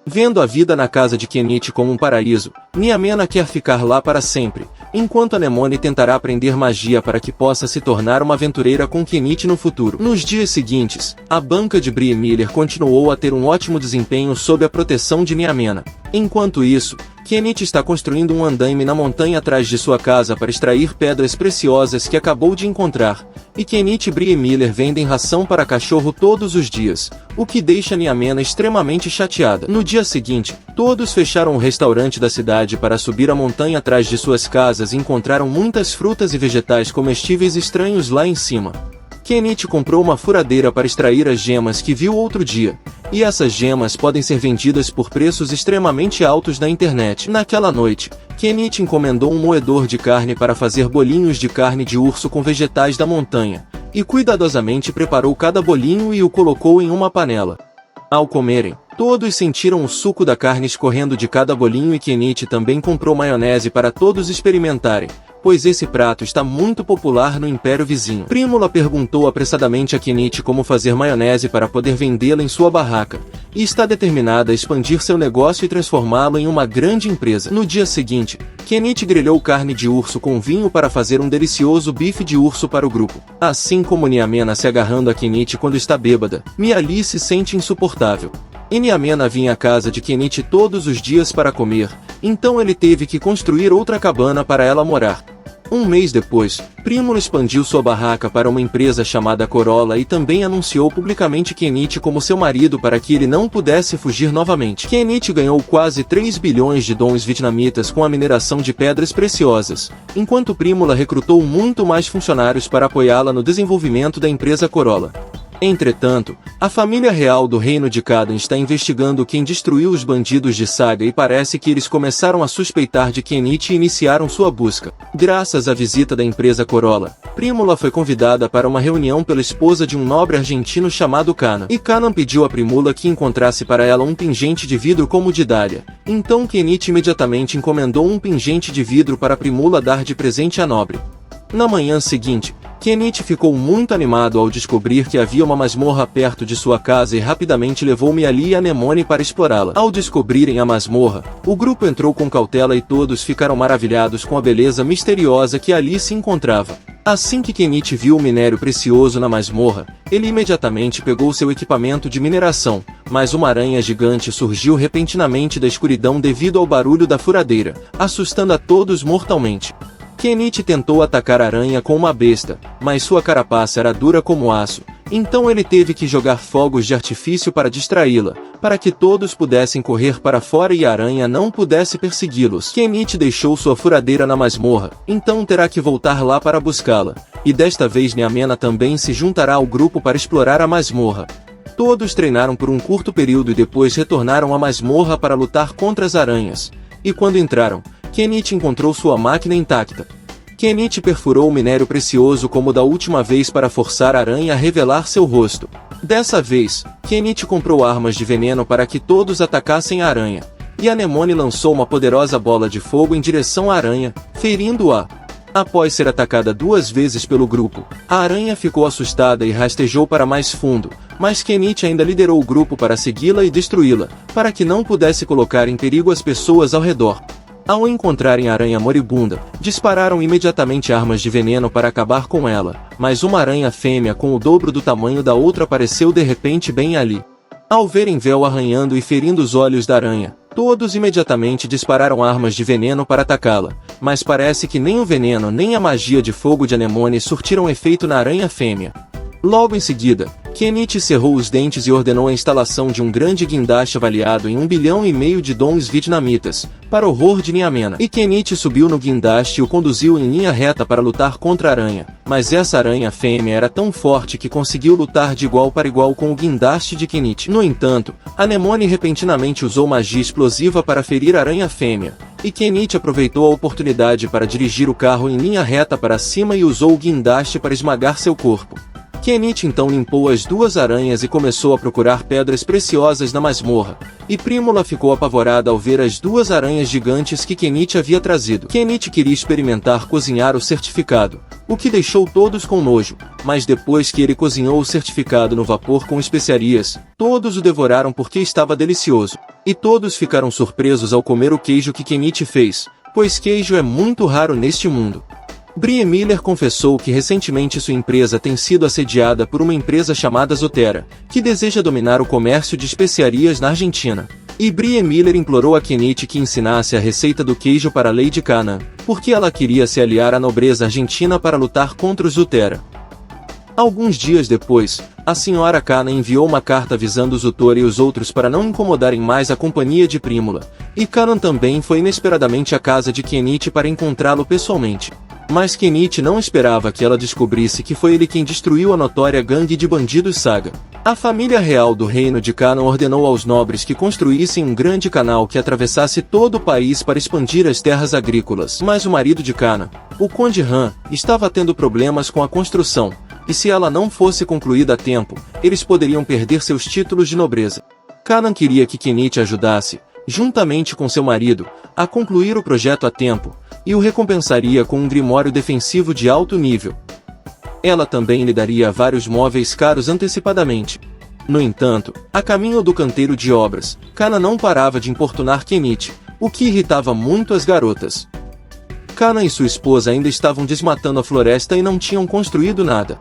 Vendo a vida na casa de Kenichi como um paraíso, Niamena quer ficar lá para sempre, enquanto Anemone tentará aprender magia para que possa se tornar uma aventureira com Kenichi no futuro. Nos dias seguintes, a banca de Brie Miller continuou a ter um ótimo desempenho sob a proteção de Niamena. Enquanto isso, Kenichi está construindo um andaime na montanha atrás de sua casa para extrair pedras preciosas que acabou de encontrar, e Kenichi e Brie Miller vendem ração para cachorro todos os dias, o que deixa Niamena extremamente chateada. No dia seguinte, todos fecharam o restaurante da cidade para subir a montanha atrás de suas casas e encontraram muitas frutas e vegetais comestíveis estranhos lá em cima. Kenichi comprou uma furadeira para extrair as gemas que viu outro dia, e essas gemas podem ser vendidas por preços extremamente altos na internet. Naquela noite, Kenichi encomendou um moedor de carne para fazer bolinhos de carne de urso com vegetais da montanha, e cuidadosamente preparou cada bolinho e o colocou em uma panela. Ao comerem, todos sentiram o suco da carne escorrendo de cada bolinho e Kenichi também comprou maionese para todos experimentarem, pois esse prato está muito popular no Império Vizinho. Primula perguntou apressadamente a Kenichi como fazer maionese para poder vendê-la em sua barraca, e está determinada a expandir seu negócio e transformá-lo em uma grande empresa. No dia seguinte, Kenichi grelhou carne de urso com vinho para fazer um delicioso bife de urso para o grupo. Assim como Niamena se agarrando a Kenichi quando está bêbada, Miali se sente insuportável. E Niamena vinha à casa de Kenichi todos os dias para comer, então ele teve que construir outra cabana para ela morar. Um mês depois, Primula expandiu sua barraca para uma empresa chamada Corolla e também anunciou publicamente Kenichi como seu marido para que ele não pudesse fugir novamente. Kenichi ganhou quase 3 bilhões de dons vietnamitas com a mineração de pedras preciosas, enquanto Primula recrutou muito mais funcionários para apoiá-la no desenvolvimento da empresa Corolla. Entretanto, a família real do reino de Kadan está investigando quem destruiu os bandidos de Saga e parece que eles começaram a suspeitar de Kenichi e iniciaram sua busca. Graças à visita da empresa Corolla, Primula foi convidada para uma reunião pela esposa de um nobre argentino chamado Kanan. E Kanan pediu a Primula que encontrasse para ela um pingente de vidro como o de Dália. Então Kenichi imediatamente encomendou um pingente de vidro para Primula dar de presente à nobre. Na manhã seguinte, Kenichi ficou muito animado ao descobrir que havia uma masmorra perto de sua casa e rapidamente levou Miali e Anemone para explorá-la. Ao descobrirem a masmorra, o grupo entrou com cautela e todos ficaram maravilhados com a beleza misteriosa que ali se encontrava. Assim que Kenichi viu o minério precioso na masmorra, ele imediatamente pegou seu equipamento de mineração, mas uma aranha gigante surgiu repentinamente da escuridão devido ao barulho da furadeira, assustando a todos mortalmente. Kenichi tentou atacar a aranha com uma besta, mas sua carapaça era dura como aço, então ele teve que jogar fogos de artifício para distraí-la, para que todos pudessem correr para fora e a aranha não pudesse persegui-los. Kenichi deixou sua furadeira na masmorra, então terá que voltar lá para buscá-la, e desta vez Nyamena também se juntará ao grupo para explorar a masmorra. Todos treinaram por um curto período e depois retornaram à masmorra para lutar contra as aranhas, e quando entraram, Kenichi encontrou sua máquina intacta. Kenichi perfurou o minério precioso como da última vez para forçar a aranha a revelar seu rosto. Dessa vez, Kenichi comprou armas de veneno para que todos atacassem a aranha, e Anemone lançou uma poderosa bola de fogo em direção à aranha, ferindo-a. Após ser atacada 2 vezes pelo grupo, a aranha ficou assustada e rastejou para mais fundo, mas Kenichi ainda liderou o grupo para segui-la e destruí-la, para que não pudesse colocar em perigo as pessoas ao redor. Ao encontrarem a aranha moribunda, dispararam imediatamente armas de veneno para acabar com ela, mas uma aranha fêmea com o dobro do tamanho da outra apareceu de repente bem ali. Ao verem Vel arranhando e ferindo os olhos da aranha, todos imediatamente dispararam armas de veneno para atacá-la, mas parece que nem o veneno nem a magia de fogo de Anemone surtiram efeito na aranha fêmea. Logo em seguida, Kenichi cerrou os dentes e ordenou a instalação de um grande guindaste avaliado em 1,5 bilhão de dons vietnamitas, para horror de Nyamena. E Kenichi subiu no guindaste e o conduziu em linha reta para lutar contra a aranha, mas essa aranha fêmea era tão forte que conseguiu lutar de igual para igual com o guindaste de Kenichi. No entanto, Anemone repentinamente usou magia explosiva para ferir a aranha fêmea, e Kenichi aproveitou a oportunidade para dirigir o carro em linha reta para cima e usou o guindaste para esmagar seu corpo. Kenichi então limpou as 2 aranhas e começou a procurar pedras preciosas na masmorra, e Prímula ficou apavorada ao ver as 2 aranhas gigantes que Kenichi havia trazido. Kenichi queria experimentar cozinhar o certificado, o que deixou todos com nojo, mas depois que ele cozinhou o certificado no vapor com especiarias, todos o devoraram porque estava delicioso, e todos ficaram surpresos ao comer o queijo que Kenichi fez, pois queijo é muito raro neste mundo. Brie Miller confessou que recentemente sua empresa tem sido assediada por uma empresa chamada Zotera, que deseja dominar o comércio de especiarias na Argentina. E Brie Miller implorou a Kenichi que ensinasse a receita do queijo para Lady Canaan, porque ela queria se aliar à nobreza argentina para lutar contra os Zotera. Alguns dias depois, a senhora Canaan enviou uma carta avisando os Zotera e os outros para não incomodarem mais a companhia de Prímula, e Canaan também foi inesperadamente à casa de Kenichi para encontrá-lo pessoalmente. Mas Kenichi não esperava que ela descobrisse que foi ele quem destruiu a notória gangue de bandidos Saga. A família real do reino de Canaan ordenou aos nobres que construíssem um grande canal que atravessasse todo o país para expandir as terras agrícolas. Mas o marido de Canaan, o Conde Han, estava tendo problemas com a construção, e se ela não fosse concluída a tempo, eles poderiam perder seus títulos de nobreza. Canaan queria que Kenichi ajudasse, juntamente com seu marido, a concluir o projeto a tempo, e o recompensaria com um grimório defensivo de alto nível. Ela também lhe daria vários móveis caros antecipadamente. No entanto, a caminho do canteiro de obras, Canaan não parava de importunar Kenichi, o que irritava muito as garotas. Canaan e sua esposa ainda estavam desmatando a floresta e não tinham construído nada.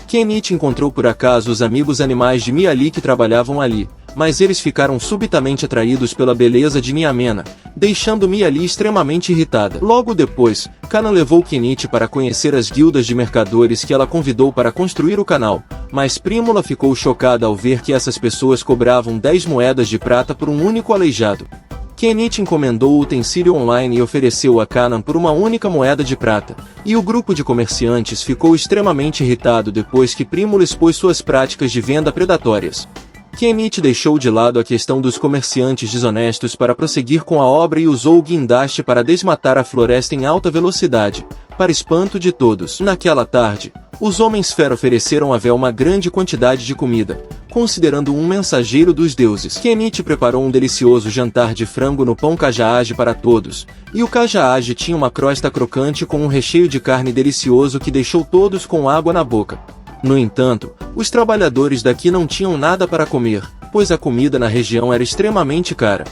Kenichi encontrou por acaso os amigos animais de Miali que trabalhavam ali, mas eles ficaram subitamente atraídos pela beleza de Nyamena, deixando Miali extremamente irritada. Logo depois, Canaan levou Kenichi para conhecer as guildas de mercadores que ela convidou para construir o canal, mas Prímula ficou chocada ao ver que essas pessoas cobravam 10 moedas de prata por um único aleijado. Kenichi encomendou o utensílio online e ofereceu a Canaan por uma única moeda de prata, e o grupo de comerciantes ficou extremamente irritado depois que Prímula expôs suas práticas de venda predatórias. Kenichi deixou de lado a questão dos comerciantes desonestos para prosseguir com a obra e usou o guindaste para desmatar a floresta em alta velocidade, para espanto de todos. Naquela tarde, os homens fera ofereceram a Vel uma grande quantidade de comida, considerando um mensageiro dos deuses. Kenichi preparou um delicioso jantar de frango no pão kajaage para todos, e o kajaage tinha uma crosta crocante com um recheio de carne delicioso que deixou todos com água na boca. No entanto, os trabalhadores daqui não tinham nada para comer, pois a comida na região era extremamente cara.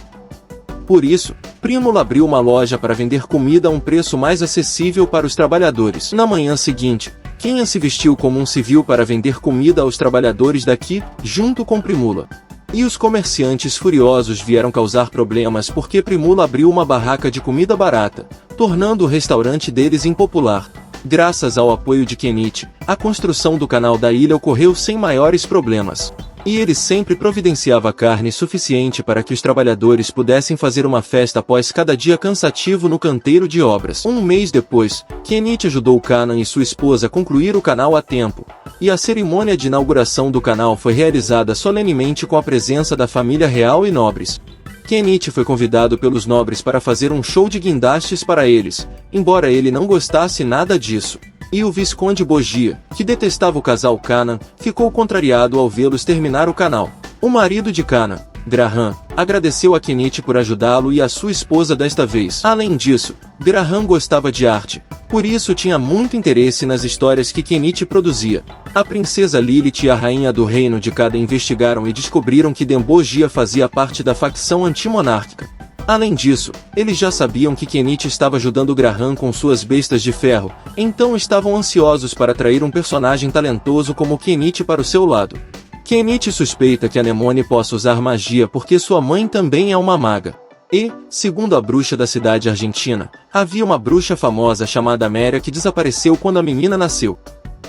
Por isso, Prímula abriu uma loja para vender comida a um preço mais acessível para os trabalhadores. Na manhã seguinte, Kenya se vestiu como um civil para vender comida aos trabalhadores daqui, junto com Prímula. E os comerciantes furiosos vieram causar problemas porque Prímula abriu uma barraca de comida barata, tornando o restaurante deles impopular. Graças ao apoio de Kenichi, a construção do canal da ilha ocorreu sem maiores problemas. E ele sempre providenciava carne suficiente para que os trabalhadores pudessem fazer uma festa após cada dia cansativo no canteiro de obras. Um mês depois, Kenichi ajudou Kanan e sua esposa a concluir o canal a tempo, e a cerimônia de inauguração do canal foi realizada solenemente com a presença da família real e nobres. Kenichi foi convidado pelos nobres para fazer um show de guindastes para eles, embora ele não gostasse nada disso. E o Visconde Bogia, que detestava o casal Kanan, ficou contrariado ao vê-los terminar o canal. O marido de Kanan, Graham, agradeceu a Kenichi por ajudá-lo e a sua esposa desta vez. Além disso, Graham gostava de arte, por isso tinha muito interesse nas histórias que Kenichi produzia. A princesa Lilith e a rainha do reino de Kada investigaram e descobriram que Dembogia fazia parte da facção antimonárquica. Além disso, eles já sabiam que Kenichi estava ajudando Graham com suas bestas de ferro, então estavam ansiosos para atrair um personagem talentoso como Kenichi para o seu lado. Kenichi suspeita que Anemone possa usar magia porque sua mãe também é uma maga. E, segundo a bruxa da cidade argentina, havia uma bruxa famosa chamada Améria que desapareceu quando a menina nasceu.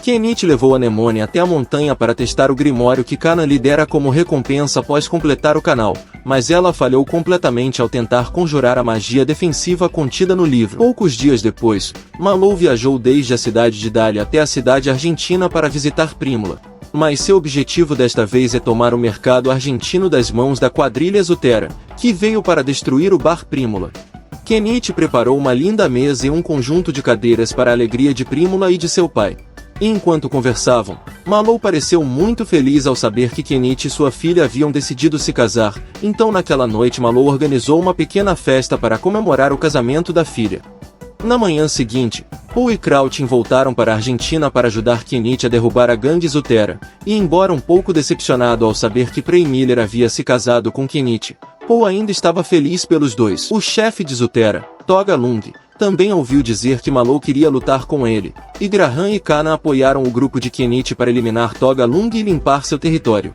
Kenichi levou Anemone até a montanha para testar o grimório que Kanan lhe dera como recompensa após completar o canal, mas ela falhou completamente ao tentar conjurar a magia defensiva contida no livro. Poucos dias depois, Malou viajou desde a cidade de Dália até a cidade argentina para visitar Prímula. Mas seu objetivo desta vez é tomar o mercado argentino das mãos da quadrilha Zutera, que veio para destruir o bar Prímula. Kenichi preparou uma linda mesa e um conjunto de cadeiras para a alegria de Prímula e de seu pai. E enquanto conversavam, Malou pareceu muito feliz ao saber que Kenichi e sua filha haviam decidido se casar, então naquela noite Malou organizou uma pequena festa para comemorar o casamento da filha. Na manhã seguinte, Paul e Krautin voltaram para a Argentina para ajudar Kenichi a derrubar a gangue Zutera, e embora um pouco decepcionado ao saber que Prey Miller havia se casado com Kenichi, Paul ainda estava feliz pelos dois. O chefe de Zutera, Toga Lung, também ouviu dizer que Malou queria lutar com ele, e Graham e Kanan apoiaram o grupo de Kenichi para eliminar Toga Lung e limpar seu território.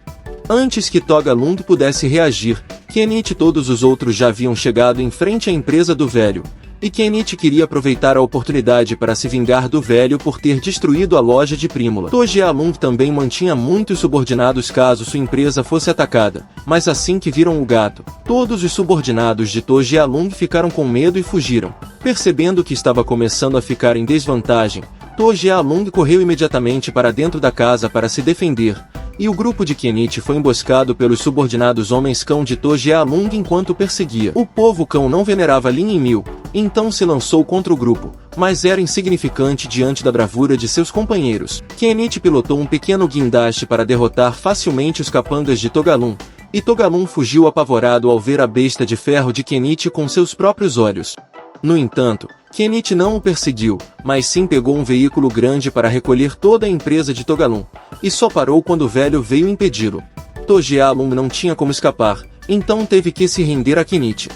Antes que Toga Lung pudesse reagir, Kenichi e todos os outros já haviam chegado em frente à empresa do velho, e Kenichi queria aproveitar a oportunidade para se vingar do velho por ter destruído a loja de Prímula. Togia Lung também mantinha muitos subordinados caso sua empresa fosse atacada, mas assim que viram o gato, todos os subordinados de Togia Lung ficaram com medo e fugiram. Percebendo que estava começando a ficar em desvantagem, Togia Lung correu imediatamente para dentro da casa para se defender, e o grupo de Kenichi foi emboscado pelos subordinados homens-cão de Togia Lung enquanto perseguia. O povo-cão não venerava Lin Mil, então se lançou contra o grupo, mas era insignificante diante da bravura de seus companheiros. Kenichi pilotou um pequeno guindaste para derrotar facilmente os capangas de Togalum, e Togalum fugiu apavorado ao ver a besta de ferro de Kenichi com seus próprios olhos. No entanto, Kenichi não o perseguiu, mas sim pegou um veículo grande para recolher toda a empresa de Togalum, e só parou quando o velho veio impedi-lo. Togia Lung não tinha como escapar, então teve que se render a Kenichi.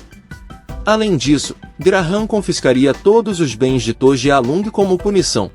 Além disso, Graham confiscaria todos os bens de Togia Lung como punição.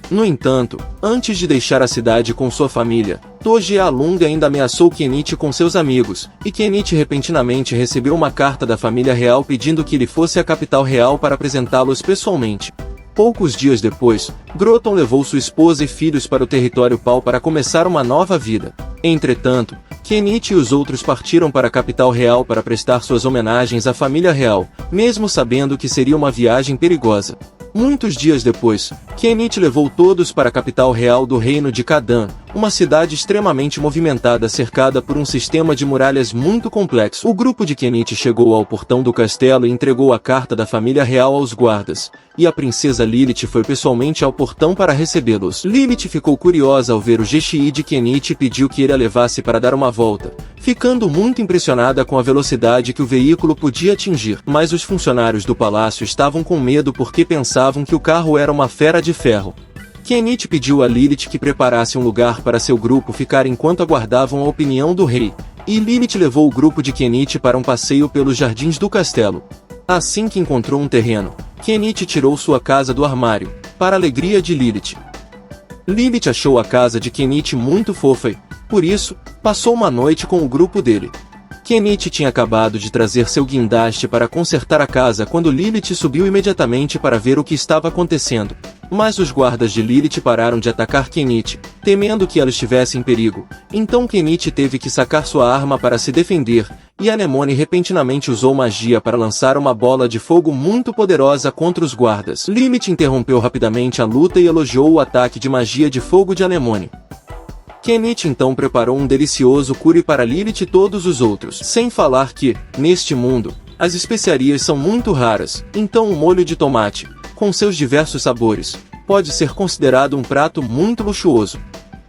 No entanto, antes de deixar a cidade com sua família, Togia Lung ainda ameaçou Kenichi com seus amigos, e Kenichi repentinamente recebeu uma carta da família real pedindo que ele fosse à capital real para apresentá-los pessoalmente. Poucos dias depois, Groton levou sua esposa e filhos para o território Pau para começar uma nova vida. Entretanto, Kenichi e os outros partiram para a capital real para prestar suas homenagens à família real, mesmo sabendo que seria uma viagem perigosa. Muitos dias depois, Kenite levou todos para a capital real do reino de Kadan, uma cidade extremamente movimentada cercada por um sistema de muralhas muito complexo. O grupo de Kenite chegou ao portão do castelo e entregou a carta da família real aos guardas, e a princesa Lilith foi pessoalmente ao portão para recebê-los. Lilith ficou curiosa ao ver o GXI de Kenite e pediu que ele a levasse para dar uma volta, ficando muito impressionada com a velocidade que o veículo podia atingir. Mas os funcionários do palácio estavam com medo porque pensavam que o carro era uma fera de ferro. Kenite pediu a Lilith que preparasse um lugar para seu grupo ficar enquanto aguardavam a opinião do rei, e Lilith levou o grupo de Kenite para um passeio pelos jardins do castelo. Assim que encontrou um terreno, Kenite tirou sua casa do armário, para a alegria de Lilith. Lilith achou a casa de Kenite muito fofa e, por isso, passou uma noite com o grupo dele. Kenite tinha acabado de trazer seu guindaste para consertar a casa quando Lilith subiu imediatamente para ver o que estava acontecendo. Mas os guardas de Lilith pararam de atacar Kenite, temendo que ela estivesse em perigo. Então Kenite teve que sacar sua arma para se defender, e Anemone repentinamente usou magia para lançar uma bola de fogo muito poderosa contra os guardas. Lilith interrompeu rapidamente a luta e elogiou o ataque de magia de fogo de Anemone. Kenite então preparou um delicioso curry para Lilith e todos os outros. Sem falar que, neste mundo, as especiarias são muito raras, então o molho de tomate, com seus diversos sabores, pode ser considerado um prato muito luxuoso.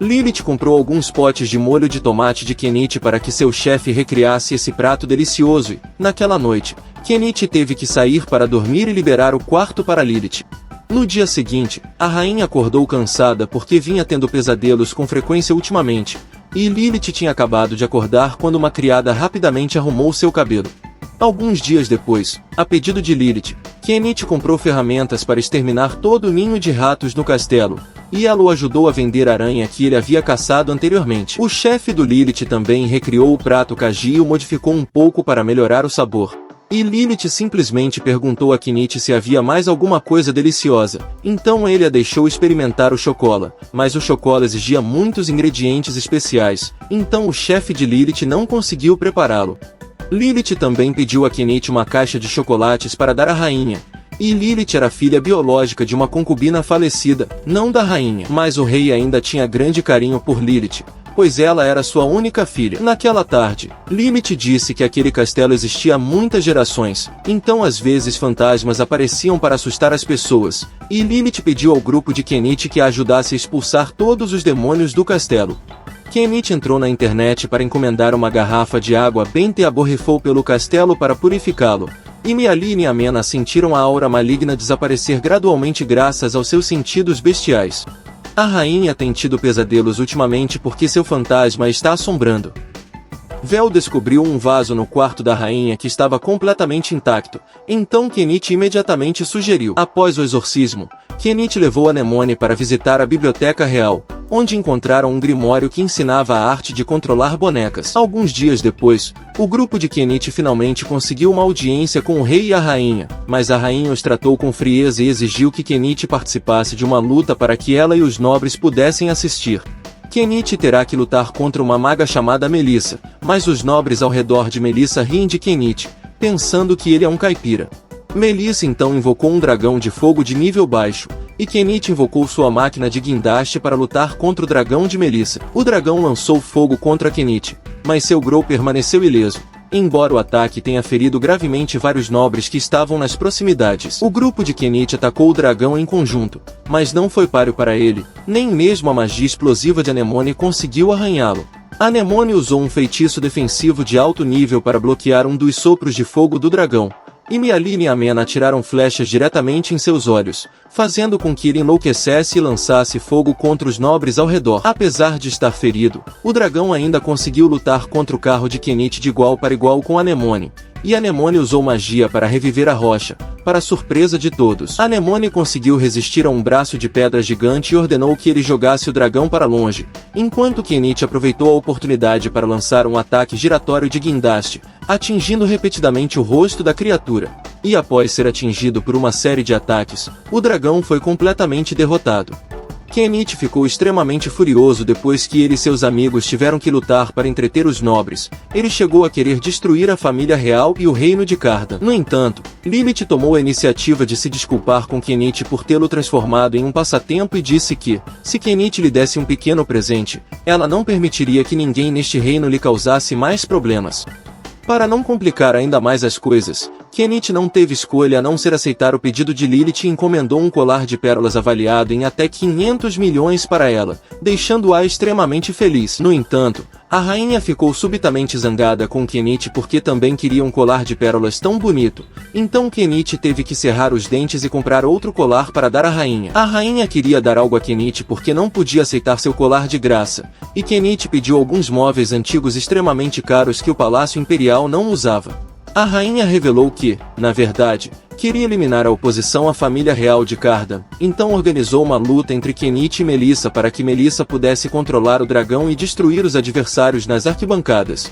Lilith comprou alguns potes de molho de tomate de Kenite para que seu chefe recriasse esse prato delicioso e, naquela noite, Kenite teve que sair para dormir e liberar o quarto para Lilith. No dia seguinte, a rainha acordou cansada porque vinha tendo pesadelos com frequência ultimamente, e Lilith tinha acabado de acordar quando uma criada rapidamente arrumou seu cabelo. Alguns dias depois, a pedido de Lilith, Kenite comprou ferramentas para exterminar todo o ninho de ratos no castelo, e ela o ajudou a vender a aranha que ele havia caçado anteriormente. O chefe do Lilith também recriou o prato Kaji e o modificou um pouco para melhorar o sabor. E Lilith simplesmente perguntou a Kenite se havia mais alguma coisa deliciosa, então ele a deixou experimentar o chocola, mas o chocola exigia muitos ingredientes especiais, então o chefe de Lilith não conseguiu prepará-lo. Lilith também pediu a Kenite uma caixa de chocolates para dar à rainha, e Lilith era filha biológica de uma concubina falecida, não da rainha, mas o rei ainda tinha grande carinho por Lilith, pois ela era sua única filha. Naquela tarde, Lilith disse que aquele castelo existia há muitas gerações, então às vezes fantasmas apareciam para assustar as pessoas, e Lilith pediu ao grupo de Kenite que a ajudasse a expulsar todos os demônios do castelo. Kenite entrou na internet para encomendar uma garrafa de água benta e a borrifou pelo castelo para purificá-lo, e Mialine e Amena sentiram a aura maligna desaparecer gradualmente graças aos seus sentidos bestiais. A rainha tem tido pesadelos ultimamente porque seu fantasma está assombrando. Vel descobriu um vaso no quarto da rainha que estava completamente intacto, então Kenite imediatamente sugeriu. Após o exorcismo, Kenite levou Anemone para visitar a biblioteca real, onde encontraram um grimório que ensinava a arte de controlar bonecas. Alguns dias depois, o grupo de Kenite finalmente conseguiu uma audiência com o rei e a rainha, mas a rainha os tratou com frieza e exigiu que Kenite participasse de uma luta para que ela e os nobres pudessem assistir. Kenite terá que lutar contra uma maga chamada Melissa, mas os nobres ao redor de Melissa riem de Kenite, pensando que ele é um caipira. Melissa então invocou um dragão de fogo de nível baixo, e Kenite invocou sua máquina de guindaste para lutar contra o dragão de Melissa. O dragão lançou fogo contra Kenite, mas seu Grow permaneceu ileso, embora o ataque tenha ferido gravemente vários nobres que estavam nas proximidades. O grupo de Kenite atacou o dragão em conjunto, mas não foi páreo para ele, nem mesmo a magia explosiva de Anemone conseguiu arranhá-lo. Anemone usou um feitiço defensivo de alto nível para bloquear um dos sopros de fogo do dragão, e Mialine e Amena atiraram flechas diretamente em seus olhos, fazendo com que ele enlouquecesse e lançasse fogo contra os nobres ao redor. Apesar de estar ferido, o dragão ainda conseguiu lutar contra o carro de Kenite de igual para igual com Anemone, e Anemone usou magia para reviver a rocha, para surpresa de todos. Anemone conseguiu resistir a um braço de pedra gigante e ordenou que ele jogasse o dragão para longe, enquanto Kenite aproveitou a oportunidade para lançar um ataque giratório de guindaste, atingindo repetidamente o rosto da criatura. E após ser atingido por uma série de ataques, o dragão foi completamente derrotado. Kenichi ficou extremamente furioso depois que ele e seus amigos tiveram que lutar para entreter os nobres. Ele chegou a querer destruir a família real e o reino de Cardan. No entanto, Lilith tomou a iniciativa de se desculpar com Kenichi por tê-lo transformado em um passatempo e disse que, se Kenichi lhe desse um pequeno presente, ela não permitiria que ninguém neste reino lhe causasse mais problemas. Para não complicar ainda mais as coisas, Kenichi não teve escolha a não ser aceitar o pedido de Lilith e encomendou um colar de pérolas avaliado em até 500 milhões para ela, deixando-a extremamente feliz. No entanto, a rainha ficou subitamente zangada com Kenichi porque também queria um colar de pérolas tão bonito, então Kenichi teve que cerrar os dentes e comprar outro colar para dar à rainha. A rainha queria dar algo a Kenichi porque não podia aceitar seu colar de graça, e Kenichi pediu alguns móveis antigos extremamente caros que o Palácio Imperial não usava. A rainha revelou que, na verdade, queria eliminar a oposição à família real de Cardan, então organizou uma luta entre Kenichi e Melissa para que Melissa pudesse controlar o dragão e destruir os adversários nas arquibancadas.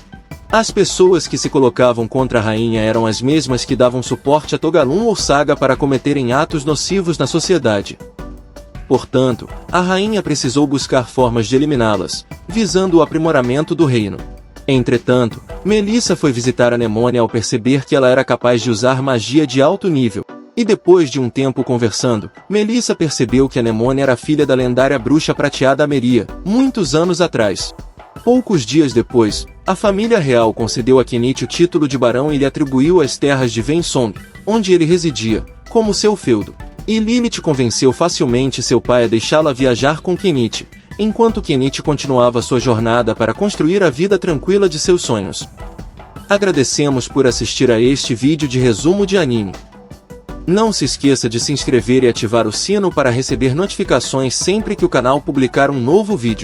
As pessoas que se colocavam contra a rainha eram as mesmas que davam suporte a Togalum ou Saga para cometerem atos nocivos na sociedade. Portanto, a rainha precisou buscar formas de eliminá-las, visando o aprimoramento do reino. Entretanto, Melissa foi visitar Anemone ao perceber que ela era capaz de usar magia de alto nível. E depois de um tempo conversando, Melissa percebeu que Anemone era filha da lendária bruxa prateada Ameria, muitos anos atrás. Poucos dias depois, a família real concedeu a Kenichi o título de barão e lhe atribuiu as terras de Vensong, onde ele residia, como seu feudo. E Lilith convenceu facilmente seu pai a deixá-la viajar com Kenichi, enquanto Kenichi continuava sua jornada para construir a vida tranquila de seus sonhos. Agradecemos por assistir a este vídeo de resumo de anime. Não se esqueça de se inscrever e ativar o sino para receber notificações sempre que o canal publicar um novo vídeo.